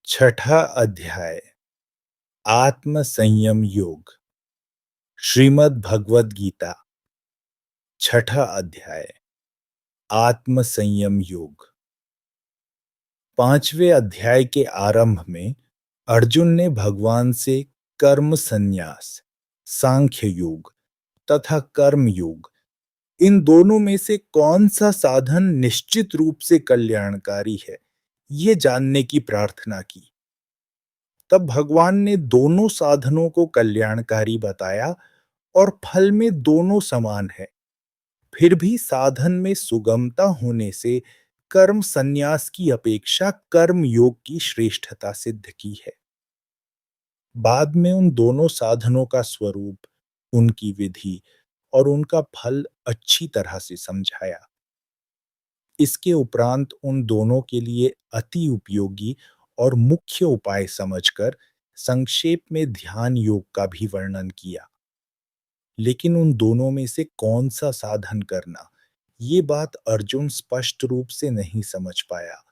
छठा अध्याय आत्म संयम योग। श्रीमद् भगवद गीता। छठा अध्याय आत्म संयम योग। पांचवें अध्याय के आरंभ में अर्जुन ने भगवान से कर्म संन्यास, सांख्य योग तथा कर्म योग, इन दोनों में से कौन सा साधन निश्चित रूप से कल्याणकारी है, ये जानने की प्रार्थना की। तब भगवान ने दोनों साधनों को कल्याणकारी बताया और फल में दोनों समान है। फिर भी साधन में सुगमता होने से कर्म संन्यास की अपेक्षा कर्म योग की श्रेष्ठता सिद्ध की है। बाद में उन दोनों साधनों का स्वरूप, उनकी विधि और उनका फल अच्छी तरह से समझाया। इसके उपरांत उन दोनों के लिए अति उपयोगी और मुख्य उपाय समझकर संक्षेप में ध्यान योग का भी वर्णन किया। लेकिन उन दोनों में से कौन सा साधन करना, ये बात अर्जुन स्पष्ट रूप से नहीं समझ पाया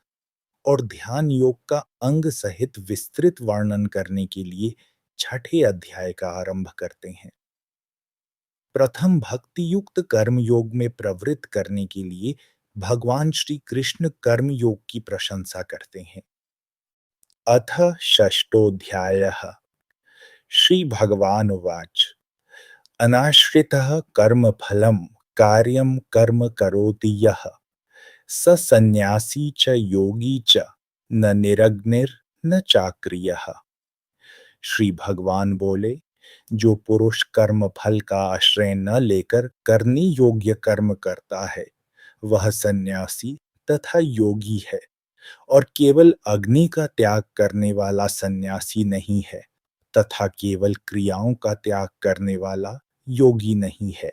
और ध्यान योग का अंग सहित विस्तृत वर्णन करने के लिए छठे अध्याय का आरंभ करते हैं। प्रथम भक्ति युक्त कर्म योग में प्रवृत्त करने के लिए भगवान श्री कृष्ण कर्म योग की प्रशंसा करते हैं। अथ षष्ठोऽध्यायः। श्री भगवान उवाच। अनाश्रितः कर्मफलं कार्यं कर्म करोति यः स सन्न्यासी च योगी च न निरग्निर् न चाक्रियः। श्री भगवान बोले, जो पुरुष कर्म फल का आश्रय न लेकर करने योग्य कर्म करता है, वह सन्यासी तथा योगी है, और केवल अग्नि का त्याग करने वाला सन्यासी नहीं है तथा केवल क्रियाओं का त्याग करने वाला योगी नहीं है।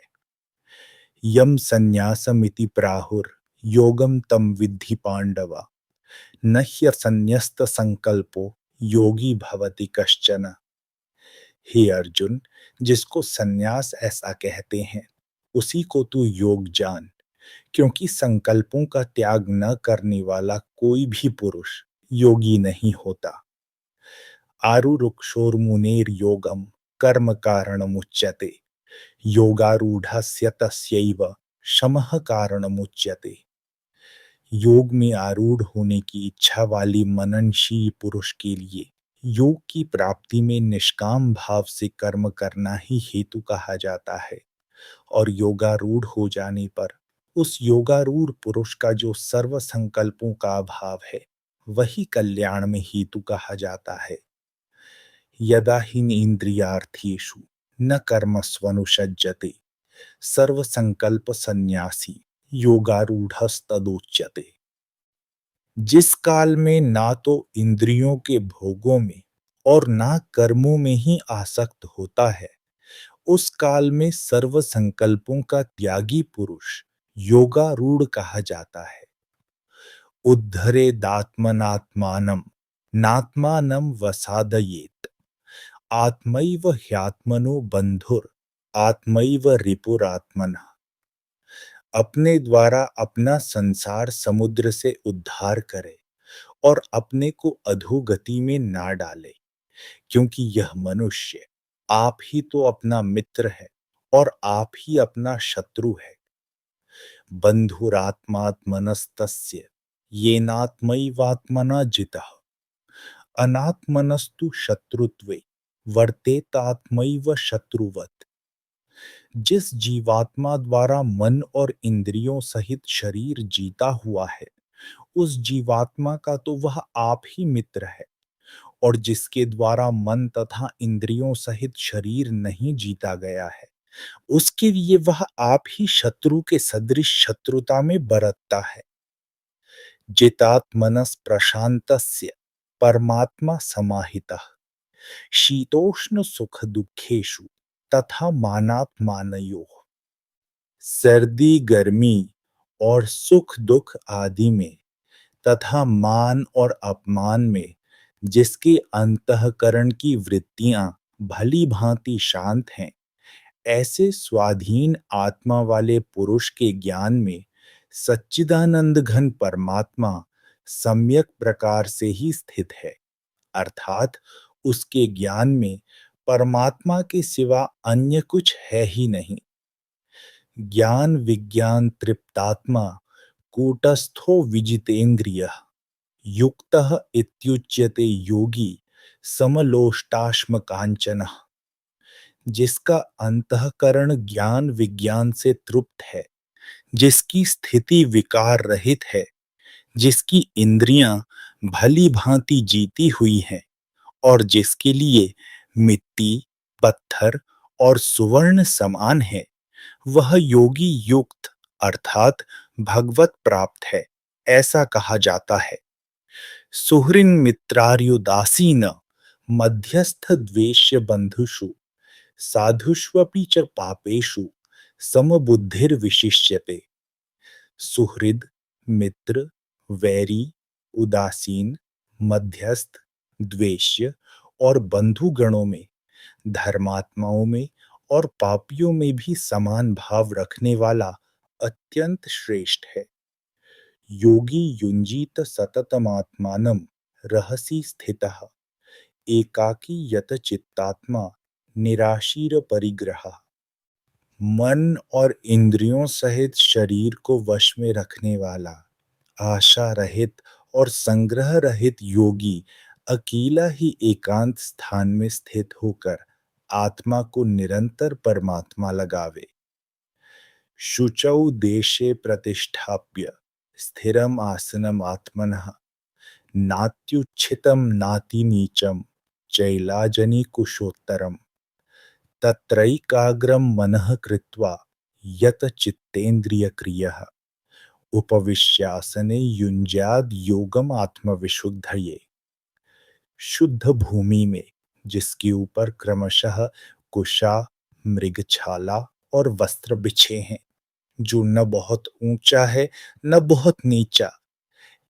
यम संन्यासमिति प्राहुर योगम तम विद्धि पांडव न ह्यसन्न्यस्त संकल्पो योगी भवति कश्चन। हे अर्जुन, जिसको सन्यास ऐसा कहते हैं, उसी को तू योग जान, क्योंकि संकल्पों का त्याग न करने वाला कोई भी पुरुष योगी नहीं होता। आरुरुक्षोर्मुनेर योगम कर्म कारणमुच्यते योगारूढ़स्य तस्यैव शमः कारणमुच्यते। योग में आरूढ़ होने की इच्छा वाली मननशील पुरुष के लिए योग की प्राप्ति में निष्काम भाव से कर्म करना ही हेतु कहा जाता है, और योगारूढ़ हो जाने पर उस योगारूढ़ पुरुष का जो सर्व संकल्पों का अभाव है, वही कल्याण में हेतु कहा जाता है। यदा हि इंद्रियार्थेषु न कर्मस्वनुषज्जते सर्व संकल्प सन्यासी योगारूढ़स्तदोच्यते। जिस काल में ना तो इंद्रियों के भोगों में और ना कर्मों में ही आसक्त होता है, उस काल में सर्व संकल्पों का त्यागी पुरुष योगारूढ़ कहा जाता है। उद्धरेदात्मनात्मानं नात्मानं वसादयेत् आत्मैव ह्यात्मनो बंधुर आत्मैव रिपुरात्मनः। अपने द्वारा अपना संसार समुद्र से उद्धार करे और अपने को अधोगति में ना डाले, क्योंकि यह मनुष्य आप ही तो अपना मित्र है और आप ही अपना शत्रु है। बंधुरात्मात्मनस्तस्य येनात्मैवात्मना जितः अनात्मनस्तु शत्रुत्वे वर्तेतात्मैव शत्रुवत्। जिस जीवात्मा द्वारा मन और इंद्रियों सहित शरीर जीता हुआ है, उस जीवात्मा का तो वह आप ही मित्र है, और जिसके द्वारा मन तथा इंद्रियों सहित शरीर नहीं जीता गया है, उसके लिए वह आप ही शत्रु के सदृश शत्रुता में बरतता है। जितात्मनस् प्रशांतस्य परमात्मा समाहितः शीतोष्ण सुख दुखेषु तथा मानात्मानयोः। सर्दी गर्मी और सुख दुख आदि में तथा मान और अपमान में जिसके अंतःकरण की वृत्तियां भली भांति शांत हैं, ऐसे स्वाधीन आत्मा वाले पुरुष के ज्ञान में सच्चिदानंद घन परमात्मा सम्यक प्रकार से ही स्थित है। अर्थात उसके ज्ञान में परमात्मा के सिवा अन्य कुछ है ही नहीं। ज्ञान विज्ञान तृप्तात्मा कूटस्थो विजितेन्द्रियः युक्तः इत्युच्यते योगी समलोष्टाश्म कांचनः। जिसका अंतःकरण ज्ञान विज्ञान से तृप्त है, जिसकी स्थिति विकार रहित है, जिसकी इंद्रियां भली भांति जीती हुई हैं और जिसके लिए मिट्टी, पत्थर और सुवर्ण समान है, वह योगी युक्त अर्थात भगवत प्राप्त है, ऐसा कहा जाता है। सुहृन् मित्रार्युदासीन मध्यस्थ द्वेष्य बंधुषु साधुष्वपि च पापेषु समबुद्धिर्विशिष्यते। सुहृद, मित्र, वैरी, उदासीन, मध्यस्थ, द्वेष्य और बंधुगणों में, धर्मात्माओं में और पापियों में भी समान भाव रखने वाला अत्यंत श्रेष्ठ है। योगी युञ्जीत सततमात्मानं रहसि स्थितः एकाकी यत चित्तात्मा निराशीर परिग्रह। मन और इंद्रियों सहित शरीर को वश में रखने वाला, आशा रहित और संग्रह रहित योगी अकेला ही एकांत स्थान में स्थित होकर आत्मा को निरंतर परमात्मा लगावे। शुचौ देशे प्रतिष्ठाप्य स्थिरम आसनम आत्मनः नात्युच्छितम नातिनीचम चैलाजनि कुशोत्तरम तत्रैकाग्रम मनः कृत्वा यत चित्तेन्द्रियक्रियः उपविश्यासने युञ्ज्याद् योगम आत्मविशुद्धये। शुद्ध भूमि में, जिसके ऊपर क्रमशः कुशा, मृगछाला और वस्त्र बिछे हैं, जो न बहुत ऊंचा है न बहुत नीचा,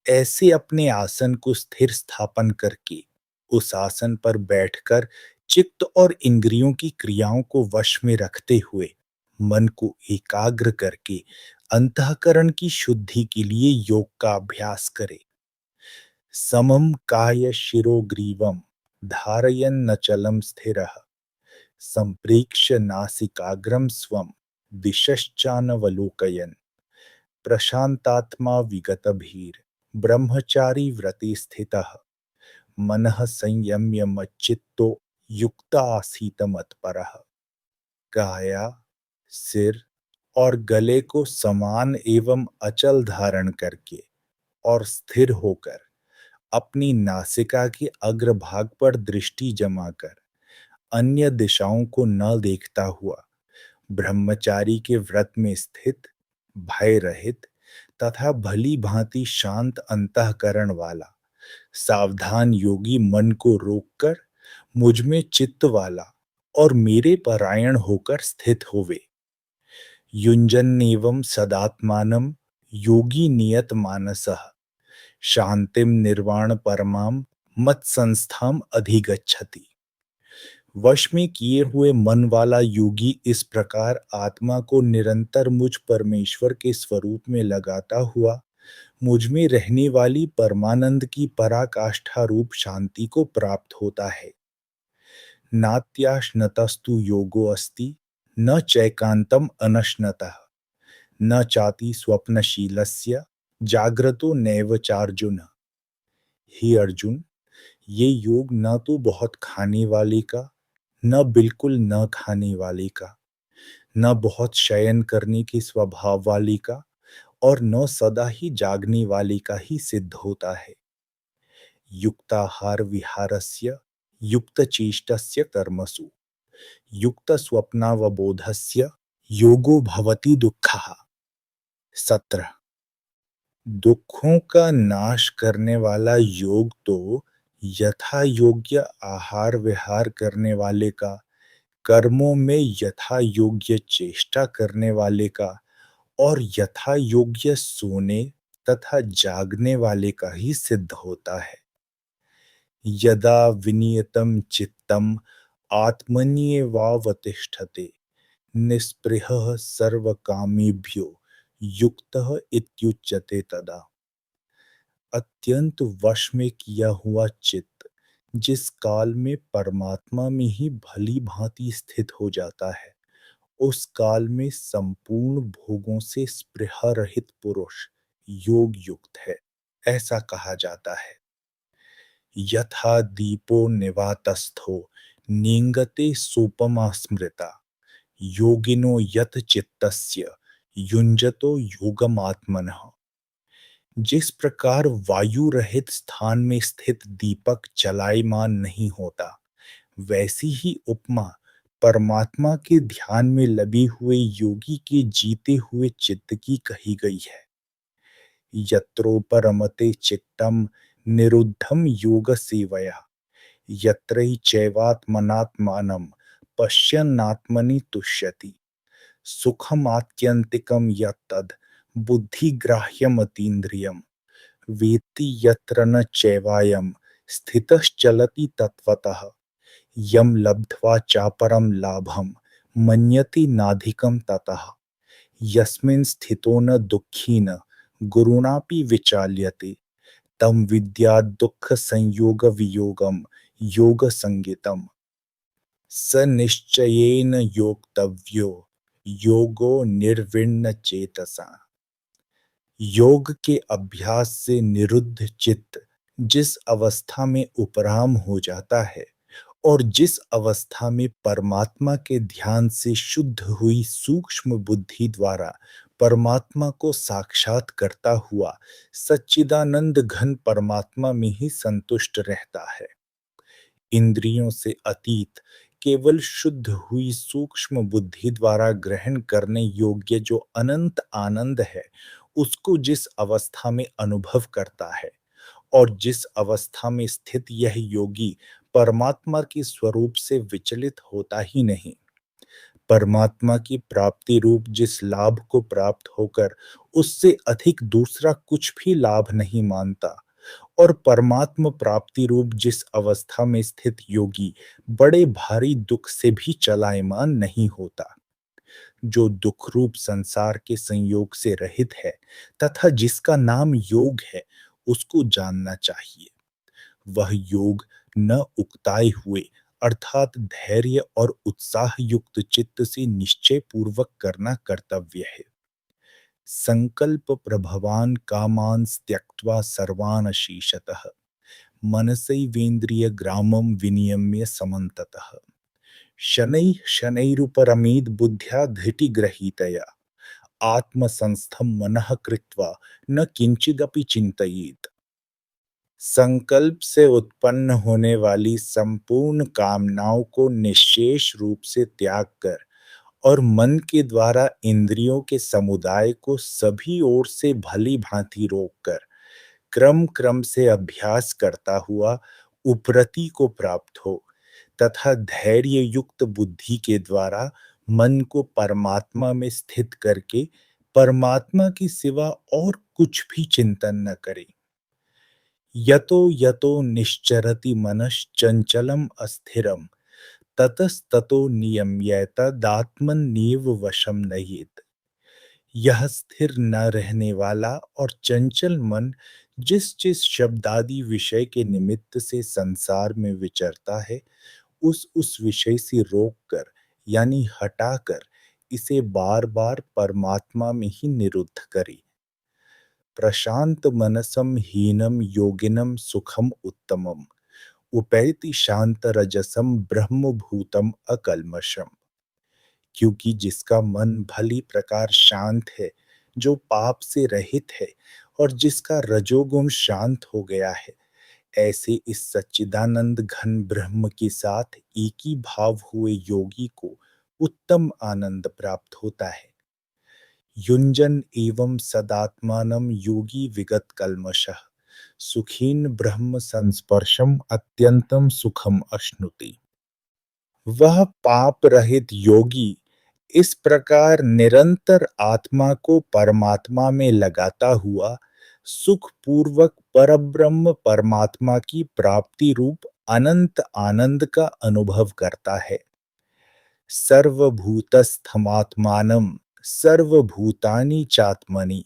ऐसे अपने आसन को स्थिर स्थापन करके उस आसन पर बैठकर चित्त और इंद्रियों की क्रियाओं को वश में रखते हुए मन को एकाग्र करके अंतःकरण की शुद्धि के लिए योग का अभ्यास करे। समम काय शिरो ग्रीवम धारयन्नचलं स्थिरः संप्रेक्ष्य नासिकाग्रम स्वम दिशश्चानवलोकयन् प्रशांतात्मा विगतभीर ब्रह्मचारी व्रते स्थितः मनः संयम्य मच्चित्तो युक्त आसीत मत्परः। काया, सिर और गले को समान एवं अचल धारण करके और स्थिर होकर अपनी नासिका के अग्रभाग पर दृष्टि जमाकर अन्य दिशाओं को न देखता हुआ ब्रह्मचारी के व्रत में स्थित, भय रहित तथा भली भांति शांत अंतःकरण वाला सावधान योगी मन को रोककर मुझ में चित्त वाला और मेरे परायण होकर स्थित होवे। युञ्जन्नेवं सदात्मानं योगी नियत मानसः शांतिम निर्वाण परमाम मत्संस्थाम अधिगच्छति। वश में किए हुए मन वाला योगी इस प्रकार आत्मा को निरंतर मुझ परमेश्वर के स्वरूप में लगाता हुआ मुझ में रहने वाली परमानंद की पराकाष्ठा रूप शांति को प्राप्त होता है। नात्याश्नतस्तु योगो अस्ति न चैकांतम अनश्नतः न चाति स्वप्नशीलस्य जाग्रतो नैव चार्जुन। हे अर्जुन, ये योग न तो बहुत खाने वाले का, न बिल्कुल न खाने वाले का, न बहुत शयन करने के स्वभाव वाले का और न सदा ही जागने वाले का ही सिद्ध होता है। युक्ताहार विहारस्य युक्तचेष्टस्य कर्मसु युक्तस्वप्नावबोधस्य योगो भवति दुःखः। 17। दुखों का नाश करने वाला योग तो यथा योग्य आहार विहार करने वाले का, कर्मों में यथा योग्य चेष्टा करने वाले का और यथा योग्य सोने तथा जागने वाले का ही सिद्ध होता है। यदा विनियतं चित्तम आत्मन्येवावतिष्ठते निस्पृहः सर्वकामेभ्यो युक्तः इत्युच्यते तदा। अत्यंत वश में किया हुआ चित्त जिस काल में परमात्मा में ही भली भांति स्थित हो जाता है, उस काल में संपूर्ण भोगों से स्पृहा रहित पुरुष योग युक्त है, ऐसा कहा जाता है। यथा दीपो निवातस्थो नींगते सोपमा स्मृता योगिनो यत चित्तस्य युंजतो योगमात्मनः। जिस प्रकार वायु रहित स्थान में स्थित दीपक चलायमान नहीं होता, वैसी ही उपमा परमात्मा के ध्यान में लगे हुए योगी के जीते हुए चित्त की कही गई है। यत्रोपरमते चित्तम निरुद्धम योग सेवया यत्रैचैवात्मनात्मानं पश्यन्नात्मनि तुष्यति सुखमात्यन्तिकं यत्तद् बुद्धिग्राह्यमतीन्द्रियं वेत्ति यत्र न चैवायं स्थितश्चलति तत्त्वतः यं लब्ध्वा चापरं लाभं मन्यते नाधिकं ततः यस्मिन् स्थितो न दुःखी न गुरुणापि विचाल्यते तं विद्यात् दुःखसंयोगवियोगं योगसंज्ञितम्। स निश्चयेन योक्तव्यो योगो निर्विण्णचेतसा। योग के अभ्यास से निरुद्ध चित्त जिस अवस्था में उपराम हो जाता है और जिस अवस्था में परमात्मा के ध्यान से शुद्ध हुई सूक्ष्म बुद्धि द्वारा परमात्मा को साक्षात करता हुआ सच्चिदानंद घन परमात्मा में ही संतुष्ट रहता है, इंद्रियों से अतीत केवल शुद्ध हुई सूक्ष्म बुद्धि द्वारा ग्रहण करने योग्य जो अनंत आनंद है, उसको जिस अवस्था में अनुभव करता है और जिस अवस्था में स्थित यह योगी परमात्मा के स्वरूप से विचलित होता ही नहीं, परमात्मा की प्राप्ति रूप जिस लाभ को प्राप्त होकर उससे अधिक दूसरा कुछ भी लाभ नहीं मानता और परमात्म प्राप्ति रूप जिस अवस्था में स्थित योगी बड़े भारी दुख से भी चलायमान नहीं होता, जो दुख रूप संसार के संयोग से रहित है तथा जिसका नाम योग है, उसको जानना चाहिए। वह योग न उकताए हुए अर्थात धैर्य और उत्साह युक्त चित्त से निश्चय पूर्वक करना कर्तव्य है। संकल्प प्रभवान कामान् त्यक्त्वा सर्वान् शीशतः मनसैवेन्द्रिय ग्रामं विनियम्य समन्ततः शनैः शनैरुपरमेद् बुद्ध्या धृतिगृहीतया आत्मसंस्थं मनः कृत्वा न किंचिदपि चिंतयेत्। संकल्प से उत्पन्न होने वाली संपूर्ण कामनाओं को निश्शेष रूप से त्याग कर और मन के द्वारा इंद्रियों के समुदाय को सभी ओर से भली भांति रोककर क्रम क्रम से अभ्यास करता हुआ उपरति को प्राप्त हो तथा धैर्य युक्त बुद्धि के द्वारा मन को परमात्मा में स्थित करके परमात्मा की सिवा और कुछ भी चिंतन न करे। यतो यतो निश्चरति मनश्चंचलम् अस्थिरं ततस्ततो नियम्येतदात्मन्येव वशं नयेत्। यह स्थिर न रहने वाला और चंचल मन जिस जिस शब्दादि विषय के निमित्त से संसार में विचरता है, उस विषय से रोक कर यानी हटाकर इसे बार बार परमात्मा में ही निरुद्ध करे। प्रशांत मनसम हीनम योगिनम सुखम उत्तमम उपैति शांत रजसम ब्रह्मभूतम अकल्मषम। क्योंकि जिसका मन भली प्रकार शांत है, जो पाप से रहित है और जिसका रजोगुण शांत हो गया है, ऐसे इस सच्चिदानंद घन ब्रह्म के साथ एकी भाव हुए योगी को उत्तम आनंद प्राप्त होता है। युञ्जन एवं सदात्मानं योगी विगत कल्मषः सुखीन ब्रह्म संस्पर्शम अत्यंतम सुखम अश्नुति। वह पाप रहित योगी इस प्रकार निरंतर आत्मा को परमात्मा में लगाता हुआ सुख पूर्वक परब्रह्म परमात्मा की प्राप्ति रूप अनंत आनंद का अनुभव करता है। सर्वभूतस्थमात्मानं सर्वभूतानि चात्मनि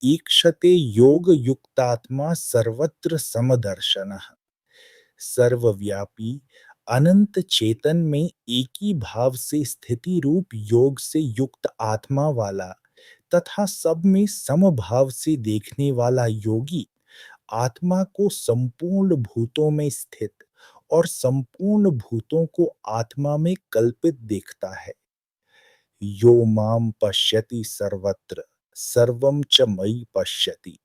ईक्षते योग युक्तात्मा सर्वत्र समदर्शनः। सर्वव्यापी अनंत चेतन में एक ही भाव से स्थिति रूप योग से युक्त आत्मा वाला तथा सब में समभाव से देखने वाला योगी आत्मा को संपूर्ण भूतों में स्थित और संपूर्ण भूतों को आत्मा में कल्पित देखता है। यो माम पश्यति सर्वत्र सर्वं च मयि पश्यति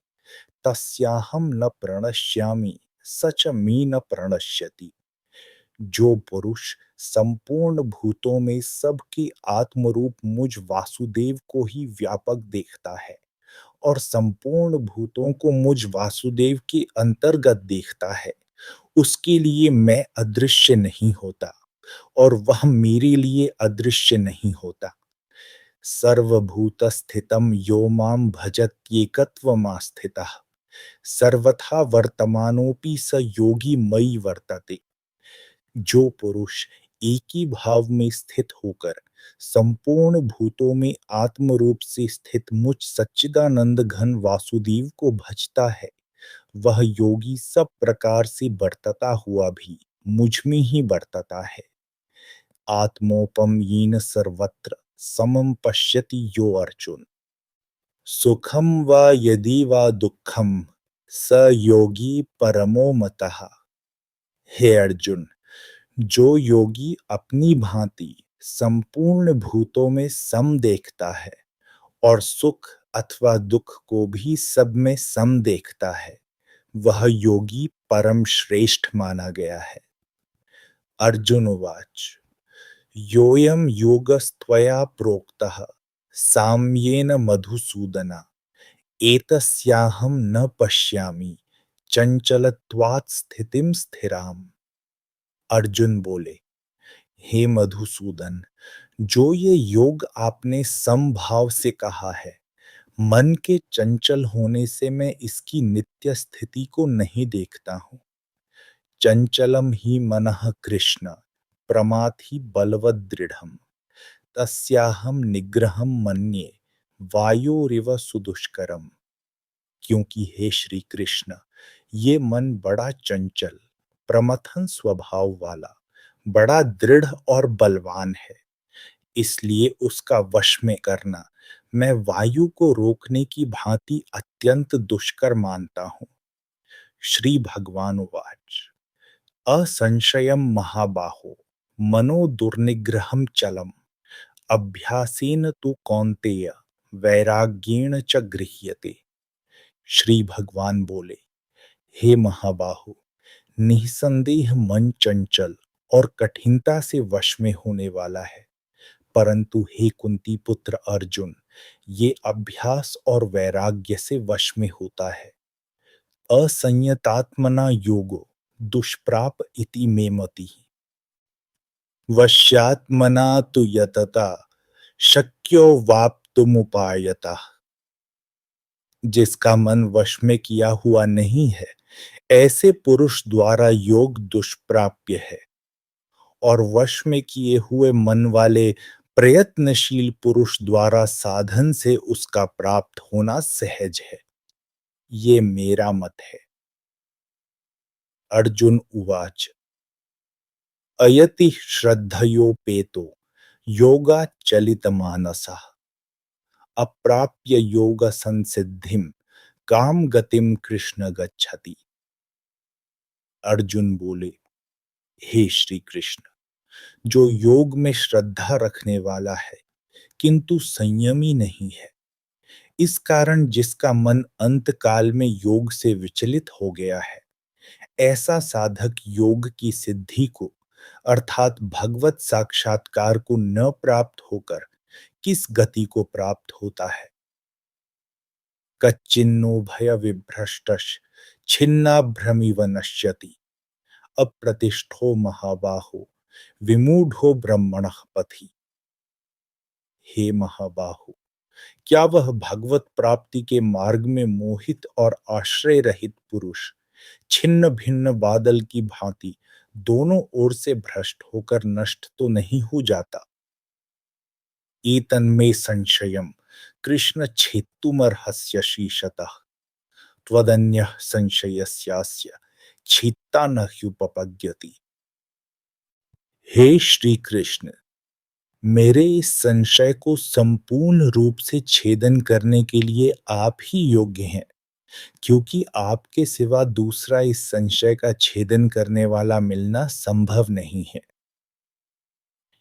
तस्याहं न प्रणश्यामि स च मे न प्रणश्यति। जो पुरुष संपूर्ण भूतों में सबके आत्मरूप मुझ वासुदेव को ही व्यापक देखता है और संपूर्ण भूतों को मुझ वासुदेव के अंतर्गत देखता है, उसके लिए मैं अदृश्य नहीं होता और वह मेरे लिए अदृश्य नहीं होता। सर्वभूतस्थितं यो मां भजत्येकत्वमास्थितः सर्वथा वर्तमानोऽपि स योगी मयि वर्तते। जो पुरुष एक ही भाव में स्थित होकर संपूर्ण भूतों में आत्म रूप से स्थित मुझ सच्चिदानंद घन वासुदेव को भजता है, वह योगी सब प्रकार से बरतता हुआ भी मुझ में ही बरतता है। आत्मोपम येन सर्वत्र समम पश्यति यो अर्जुन सुखम व यदि वा दुःखम स योगी परमो मतः। हे अर्जुन, जो योगी अपनी भांति संपूर्ण भूतों में सम देखता है और सुख अथवा दुख को भी सब में सम देखता है, वह योगी परम श्रेष्ठ माना गया है। अर्जुन उवाच योऽयं योगस्त्वया प्रोक्तः साम्येन मधुसूदन एतस्याहं न पश्यामि चंचलत्वात् स्थितिं स्थिराम। अर्जुन बोले, हे मधुसूदन, जो ये योग आपने समभाव से कहा है, मन के चंचल होने से मैं इसकी नित्य स्थिति को नहीं देखता हूं। चंचलम ही मनः कृष्ण प्रमाथि बलवद दृढ़म तस्याहम निग्रहम मन्ये वायोरिव सुदुष्करम। क्योंकि हे श्री कृष्ण, ये मन बड़ा चंचल प्रमथन स्वभाव वाला बड़ा दृढ़ और बलवान है, इसलिए उसका वश में करना मैं वायु को रोकने की भांति अत्यंत दुष्कर मानता हूं। श्री भगवान उवाच असंशयम महाबाहो मनो दुर्निग्रहम चलम अभ्यासेन तु कौन्तेय वैराग्येण च गृह्यते। श्री भगवान बोले, हे महाबाहो, निसंदेह मन चंचल और कठिनता से वश में होने वाला है, परंतु हे कुंती पुत्र अर्जुन, ये अभ्यास और वैराग्य से वश में होता है। असंयतात्मना योगो दुष्प्राप इति मे मति वश्यात्मना तु यतता शक्यो वाप्तुमुपायतः। जिसका मन वश में किया हुआ नहीं है, ऐसे पुरुष द्वारा योग दुष्प्राप्य है, और वश में किए हुए मन वाले प्रयत्नशील पुरुष द्वारा साधन से उसका प्राप्त होना सहज है। ये मेरा मत है। अर्जुन उवाच अयति श्रद्धयोपेतो योगाचलितमानसः अप्राप्य योग संसिद्धिम काम गतिम कृष्ण गच्छति। अर्जुन बोले, हे श्री कृष्ण, जो योग में श्रद्धा रखने वाला है किंतु संयमी नहीं है, इस कारण जिसका मन अंत काल में योग से विचलित हो गया है, ऐसा साधक योग की सिद्धि को अर्थात भगवत साक्षात्कार को न प्राप्त होकर किस गति को प्राप्त होता है। कच्चिन्नो भय विभ्रष्टश छिन्नाभ्रमिव नश्यति अप्रतिष्ठो महाबाहो विमूढ़ो ब्रह्मणः पथि। हे महाबाहो, क्या वह भगवत प्राप्ति के मार्ग में मोहित और आश्रय रहित पुरुष छिन्न भिन्न बादल की भांति दोनों ओर से भ्रष्ट होकर नष्ट तो नहीं हो जाता। एतन्मे संशयम कृष्ण छेत्तुमर्हस्य शीर्षतः त्वदन्यः संशयस्यास्य छित्ता न ह्युपपद्यति। हे श्री कृष्ण, मेरे इस संशय को संपूर्ण रूप से छेदन करने के लिए आप ही योग्य हैं, क्योंकि आपके सिवा दूसरा इस संशय का छेदन करने वाला मिलना संभव नहीं है।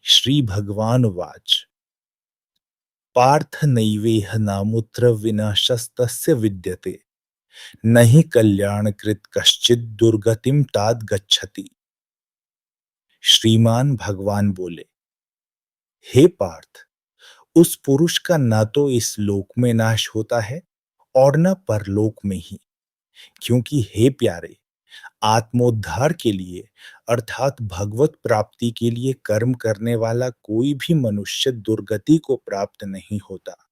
श्री भगवान वाच पार्थ नैवेह नामुत्र विनाशस्तस्य विद्यते न हि कल्याणकृत कश्चित् दुर्गतिम तात गच्छति। श्रीमान भगवान बोले, हे पार्थ, उस पुरुष का न तो इस लोक में नाश होता है और न परलोक में ही, क्योंकि हे प्यारे, आत्मोद्धार के लिए अर्थात भगवत प्राप्ति के लिए कर्म करने वाला कोई भी मनुष्य दुर्गति को प्राप्त नहीं होता।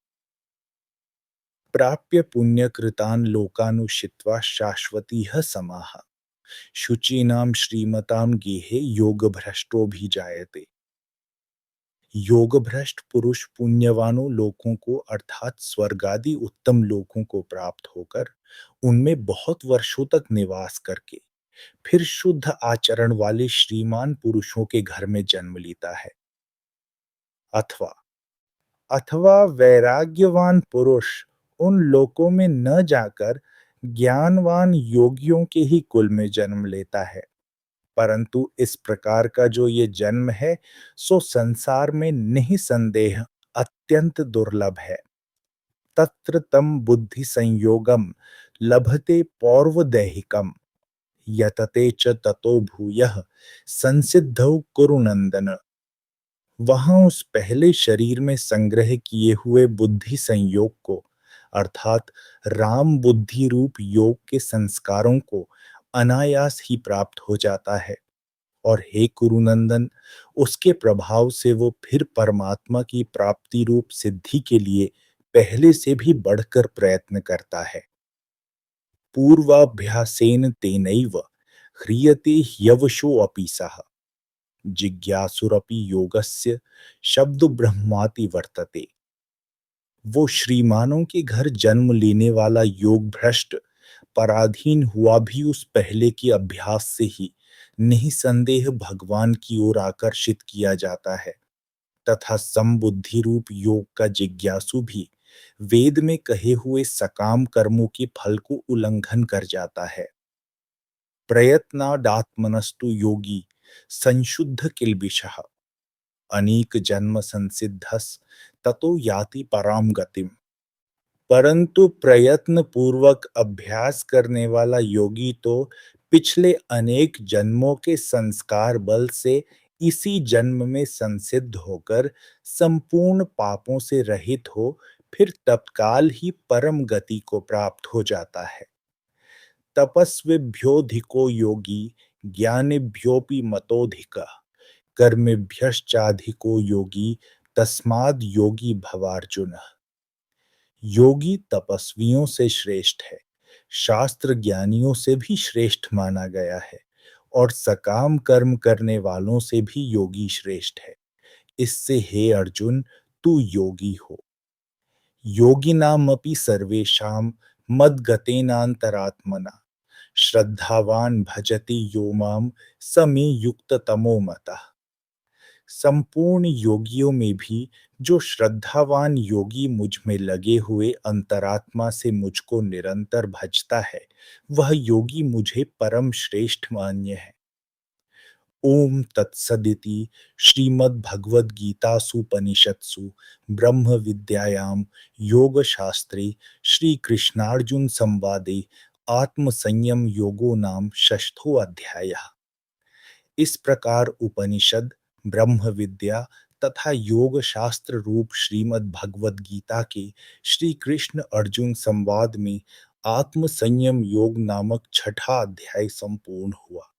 प्राप्य पुण्यकृतान् लोकानुशित्वा शाश्वतीह समाः शुचीनां श्रीमतां गेहे योगभ्रष्टोऽभिजायते। योग भ्रष्ट पुरुष पुण्यवानों लोकों को अर्थात स्वर्ग आदि उत्तम लोकों को प्राप्त होकर उनमें बहुत वर्षों तक निवास करके फिर शुद्ध आचरण वाले श्रीमान पुरुषों के घर में जन्म लेता है। अथवा अथवा वैराग्यवान पुरुष उन लोकों में न जाकर ज्ञानवान योगियों के ही कुल में जन्म लेता है। परंतु इस प्रकार का जो ये जन्म है सो संसार में निःसंदेह अत्यंत दुर्लभ है। तत्र तम बुद्धि संयोगम लभते पौर्वदैहिकम यतते च ततो भूयः संसिद्धौ कुरु नंदन। वहां उस पहले शरीर में संग्रह किए हुए बुद्धि संयोग को अर्थात राम बुद्धि रूप योग के संस्कारों को अनायास ही प्राप्त हो जाता है। और हे कुरुनंदन, उसके प्रभाव से वो फिर परमात्मा की प्राप्ति रूप सिद्धि के लिए पहले से भी बढ़कर प्रयत्न करता है। पूर्वाभ्यासेन तेनैव ह्रियते ह्यवशो अपि सः जिज्ञासुरपि योगस्य शब्द ब्रह्माति वर्तते। वो श्रीमानों के घर जन्म लेने वाला योग भ्रष्ट पराधीन हुआ भी उस पहले के अभ्यास से ही निसंदेह भगवान की ओर आकर्षित किया जाता है तथा समबुद्धि रूप योग का जिज्ञासु भी वेद में कहे हुए सकाम कर्मों के फल को उल्लंघन कर जाता है। प्रयत्नादात्मनस्तु योगी संशुद्ध किल्बिषः अनेक जन्म संसिद्धस ततो याति पराम गतिम। परंतु प्रयत्न पूर्वक अभ्यास करने वाला योगी तो पिछले अनेक जन्मों के संस्कार बल से इसी जन्म में संसिद्ध होकर संपूर्ण पापों से रहित हो फिर तत्काल ही परम गति को प्राप्त हो जाता है। तपस्विभ्योऽधिको योगी ज्ञानिभ्योऽपि मतोऽधिकः कर्मिभ्यश्चाधिको योगी तस्माद् योगी भवार्जुन। योगी तपस्वियों से श्रेष्ठ है, शास्त्र ज्ञानियों से भी श्रेष्ठ माना गया है और सकाम कर्म करने वालों से भी योगी श्रेष्ठ है। इससे हे अर्जुन, तू योगी हो। योगिनामपि सर्वेषां मद्गतेनान्तरात्मना श्रद्धावान भजति यो माम स मे युक्ततमो मतः। संपूर्ण योगियों में भी जो श्रद्धावान योगी मुझ में लगे हुए अंतरात्मा से मुझको निरंतर भजता है वह योगी मुझे परम श्रेष्ठ मान्य है। ओम तत्सदिति श्रीमद्भगवद्गीतासूपनिषत्सु ब्रह्म विद्यायां योग शास्त्रे श्री कृष्णार्जुन संवादे आत्म संयम योगो नाम षष्ठो अध्यायः। इस प्रकार उपनिषद, ब्रह्म विद्या तथा योग शास्त्र रूप श्रीमद् भगवद गीता के श्री कृष्ण अर्जुन संवाद में आत्म संयम योग नामक छठा अध्याय संपूर्ण हुआ।